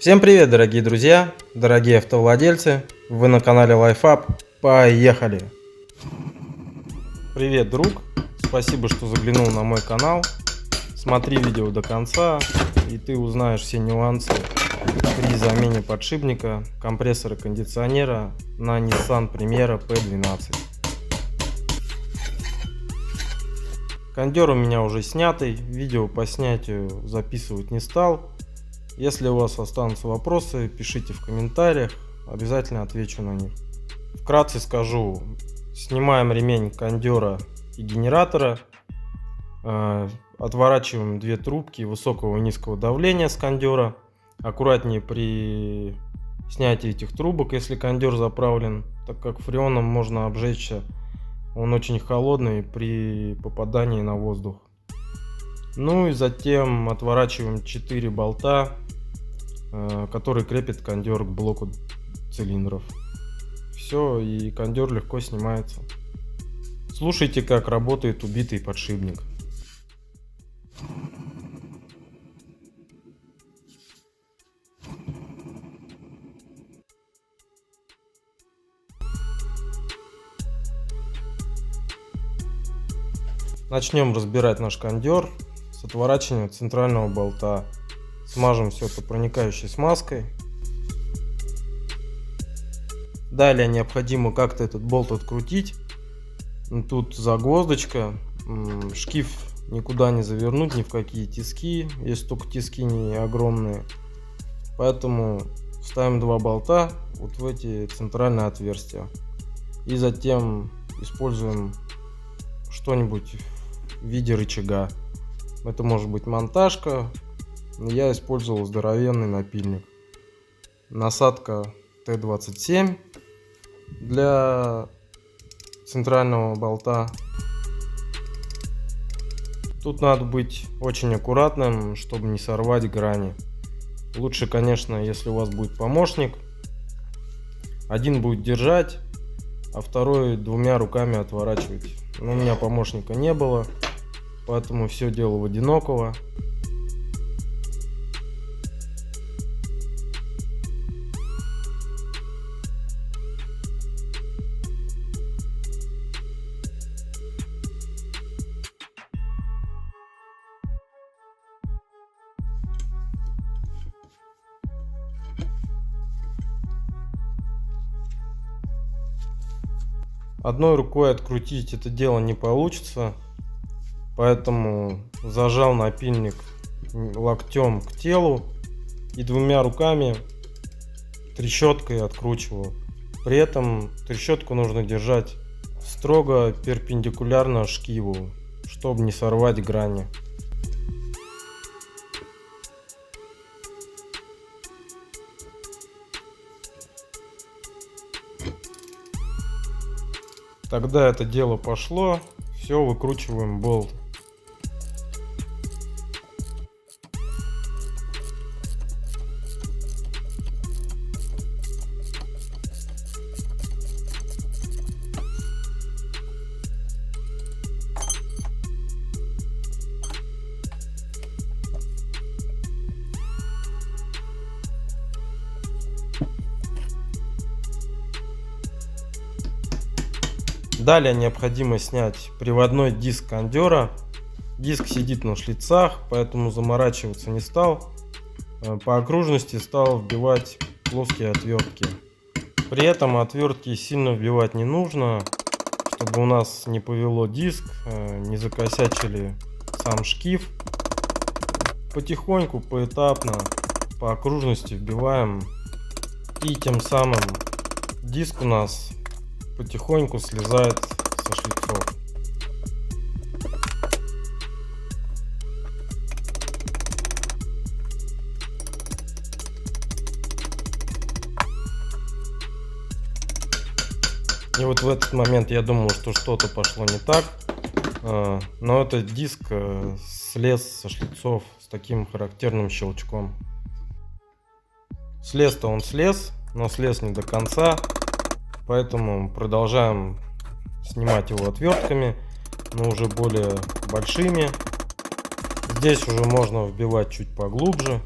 Всем привет, дорогие друзья, дорогие автовладельцы, вы на канале LifeUp, поехали! Привет, друг, спасибо, что заглянул на мой канал, смотри видео до конца, и ты узнаешь все нюансы при замене подшипника компрессора кондиционера на Nissan Primera P12. Кондер у меня уже снятый, видео по снятию записывать не стал. Если у вас останутся вопросы, пишите в комментариях, обязательно отвечу на них. Вкратце скажу: снимаем ремень кондера и генератора, отворачиваем две трубки высокого и низкого давления с кондера. Аккуратнее при снятии этих трубок, если кондер заправлен, так как фреоном можно обжечься, он очень холодный при попадании на воздух. Ну и затем отворачиваем 4 болта, которые крепят кондер к блоку цилиндров. Все, и кондер легко снимается. Слушайте, как работает убитый подшипник. Начнем разбирать наш кондер с отворачивания центрального болта. Смажем все это проникающей смазкой. Далее необходимо как-то этот болт открутить. Тут загвоздочка, шкив никуда не завернуть, ни в какие тиски, если только тиски не огромные. Поэтому ставим два болта вот в эти центральные отверстия. И затем используем что-нибудь в виде рычага. Это может быть монтажка, но я использовал здоровенный напильник. Насадка Т-27 для центрального болта. Тут надо быть очень аккуратным, чтобы не сорвать грани. Лучше, конечно, если у вас будет помощник. Один будет держать, а второй двумя руками отворачивать. Но у меня помощника не было, поэтому все делал одиноково. Одной рукой открутить это дело не получится, поэтому зажал напильник локтем к телу и двумя руками трещоткой откручивал. При этом трещотку нужно держать строго перпендикулярно шкиву, чтобы не сорвать грани. Тогда это дело пошло, все, выкручиваем болт. Далее необходимо снять приводной диск кондера. Диск сидит на шлицах, поэтому заморачиваться не стал. По окружности стал вбивать плоские отвертки. При этом отвертки сильно вбивать не нужно, чтобы у нас не повело диск, не закосячили сам шкив. Потихоньку, поэтапно, по окружности вбиваем, и тем самым диск у нас потихоньку слезает со шлицов. И вот в этот момент я думал, что что-то пошло не так, но этот диск слез со шлицов с таким характерным щелчком. Слез-то он слез, но слез не до конца. Поэтому продолжаем снимать его отвертками, но уже более большими. Здесь уже можно вбивать чуть поглубже.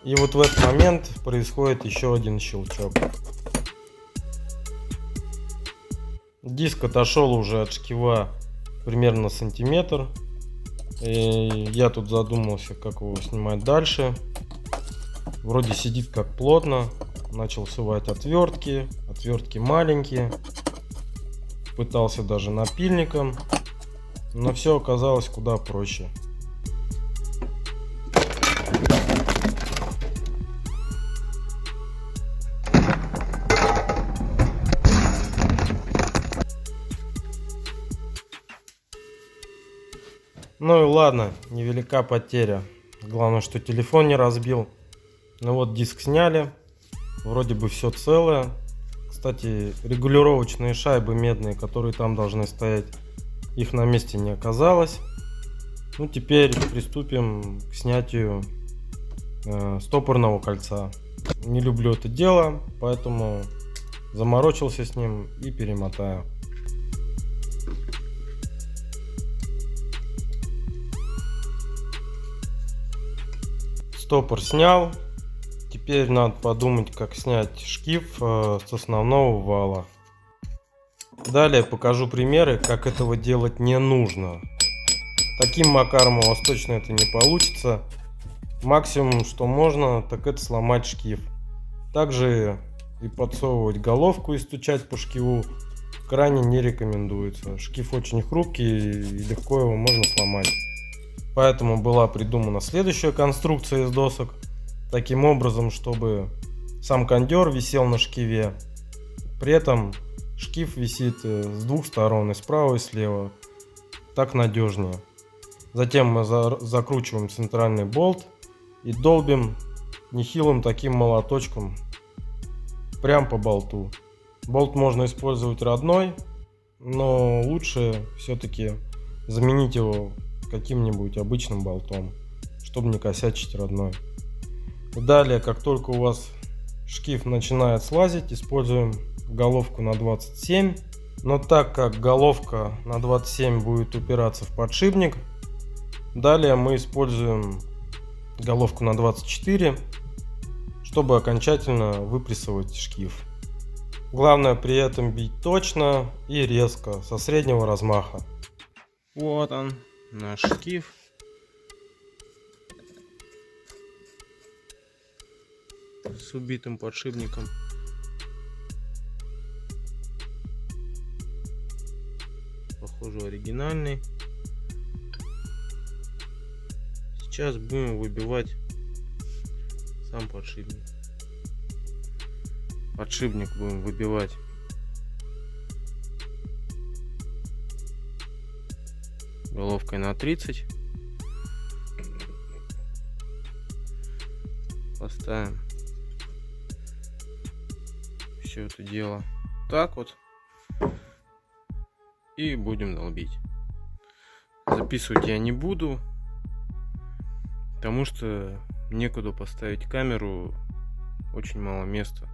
И вот в этот момент происходит еще один щелчок. Диск отошел уже от шкива примерно на сантиметр. И я тут задумался, как его снимать дальше. Вроде сидит как плотно. Начал сувать отвертки. Отвертки маленькие. Пытался даже напильником. Но все оказалось куда проще. Ну и ладно, невелика потеря. Главное, что телефон не разбил. Ну вот диск сняли. Вроде бы все целое. Кстати, регулировочные шайбы медные, которые там должны стоять, их на месте не оказалось. Ну теперь приступим к снятию стопорного кольца. Не люблю это дело, поэтому заморочился с ним и перемотаю. Стопор снял. Теперь надо подумать, как снять шкив с основного вала. Далее покажу примеры, как этого делать не нужно. Таким макаром у вас точно это не получится. Максимум, что можно, так это сломать шкив. Также и подсовывать головку и стучать по шкиву крайне не рекомендуется. Шкив очень хрупкий и легко его можно сломать. Поэтому была придумана следующая конструкция из досок. Таким образом, чтобы сам кондер висел на шкиве. При этом шкив висит с двух сторон, и справа, и слева. Так надежнее. Затем мы закручиваем центральный болт и долбим нехилым таким молоточком прям по болту. Болт можно использовать родной, но лучше все-таки заменить его каким-нибудь обычным болтом, чтобы не косячить родной. Далее, как только у вас шкив начинает слазить, используем головку на 27. Но так как головка на 27 будет упираться в подшипник, далее мы используем головку на 24, чтобы окончательно выпрессовать шкив. Главное при этом бить точно и резко, со среднего размаха. Вот он, наш шкив. С убитым подшипником. Похоже, оригинальный. Сейчас будем выбивать сам подшипник. Подшипник будем выбивать головкой на 30. Поставим все это дело так вот и будем долбить. Записывать я не буду, потому что некуда поставить камеру, очень мало места,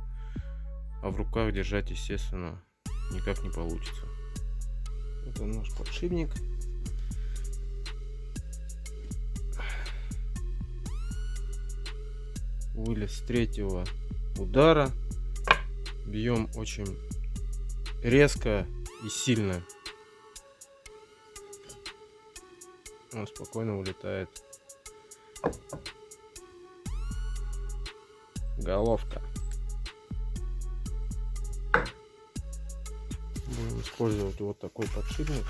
а в руках держать, естественно, никак не получится. Это наш подшипник. Вылез с третьего удара. Бьем очень резко и сильно. Он спокойно улетает. Головка. Будем использовать вот такой подшипник.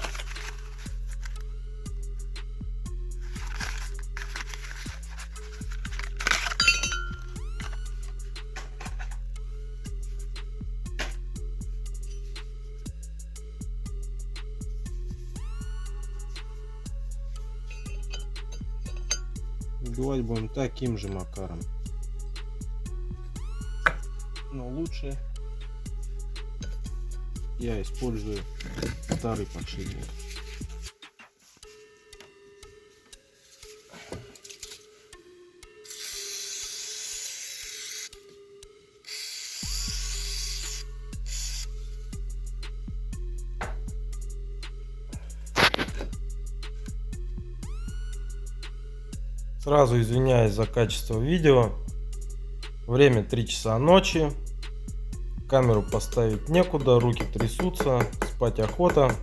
Выбивать будем таким же макаром, но лучше я использую старый подшипник. Сразу извиняюсь за качество видео. Время 3 часа ночи. Камеру поставить некуда, руки трясутся, спать охота.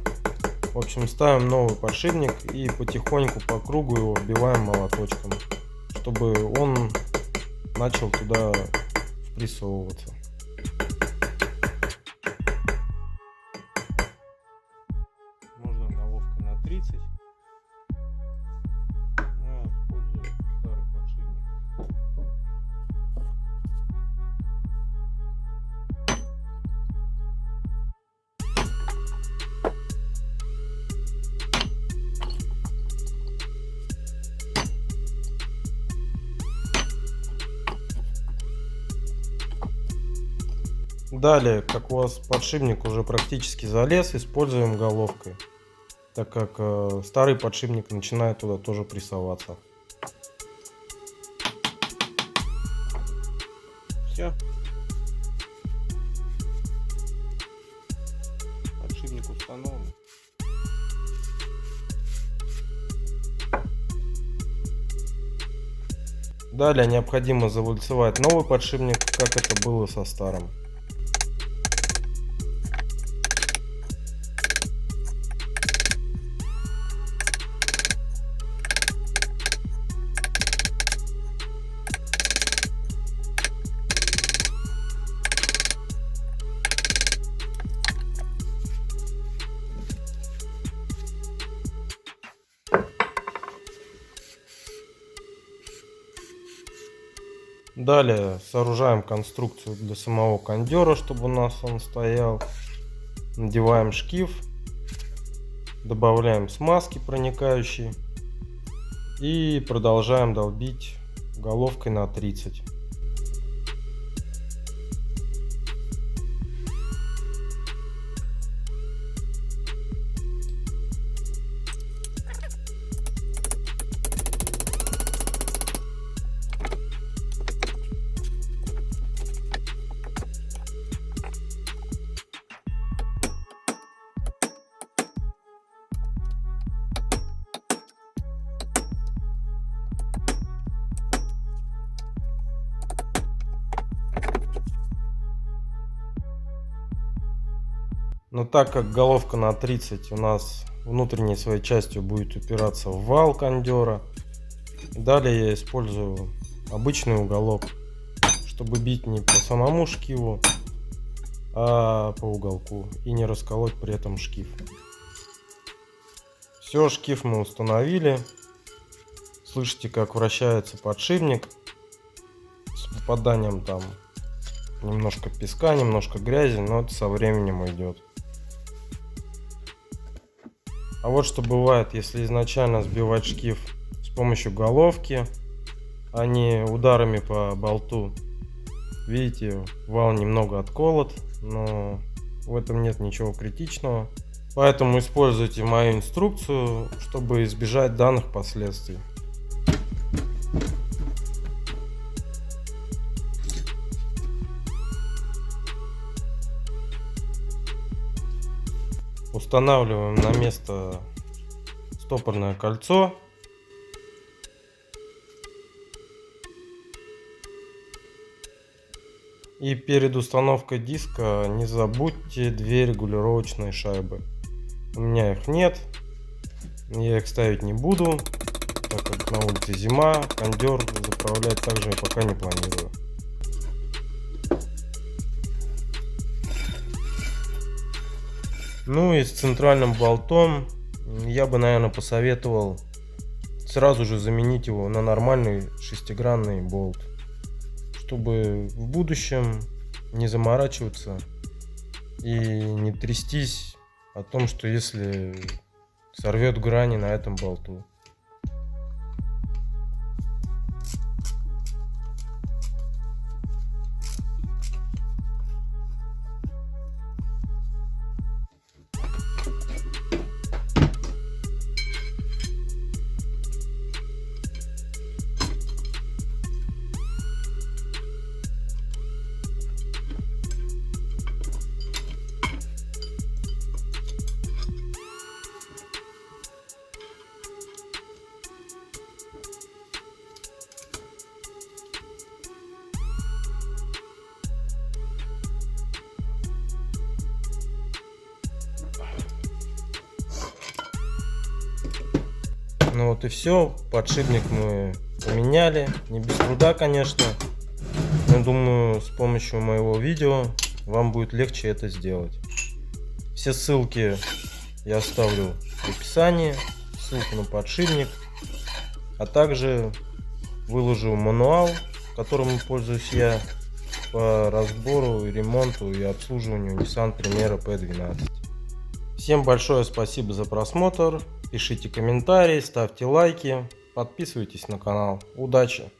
В общем, ставим новый подшипник и потихоньку по кругу его вбиваем молоточком, чтобы он начал туда впрессовываться. Можно головка на 30. Я использую старый подшипник. Далее, как у вас подшипник уже практически залез, используем головкой, так как старый подшипник начинает туда тоже прессоваться. Все. Подшипник установлен. Далее необходимо завальцевать новый подшипник, как это было со старым. Далее сооружаем конструкцию для самого кондера, чтобы у нас он стоял. Надеваем шкив, добавляем смазки проникающей и продолжаем долбить головкой на 30. Но так как головка на 30 у нас внутренней своей частью будет упираться в вал кондера, далее я использую обычный уголок, чтобы бить не по самому шкиву, а по уголку и не расколоть при этом шкив. Все, шкив мы установили. Слышите, как вращается подшипник с попаданием там немножко песка, немножко грязи, но это со временем уйдет. А вот что бывает, если изначально сбивать шкив с помощью головки, а не ударами по болту. Видите, вал немного отколот, но в этом нет ничего критичного. Поэтому используйте мою инструкцию, чтобы избежать данных последствий. Устанавливаем на место стопорное кольцо. И перед установкой диска не забудьте 2 регулировочные шайбы. У меня их нет, я их ставить не буду, так как на улице зима, кондер заправлять также я пока не планирую. Ну и с центральным болтом я бы, наверное, посоветовал сразу же заменить его на нормальный шестигранный болт, чтобы в будущем не заморачиваться и не трястись о том, что если сорвет грани на этом болту. Ну вот и все. Подшипник мы поменяли. Не без труда, конечно. Но думаю, с помощью моего видео вам будет легче это сделать. Все ссылки я оставлю в описании. Ссылку на подшипник. А также выложу мануал, которым пользуюсь я, по разбору, ремонту и обслуживанию Nissan Primera P12. Всем большое спасибо за просмотр. Пишите комментарии, ставьте лайки, подписывайтесь на канал. Удачи!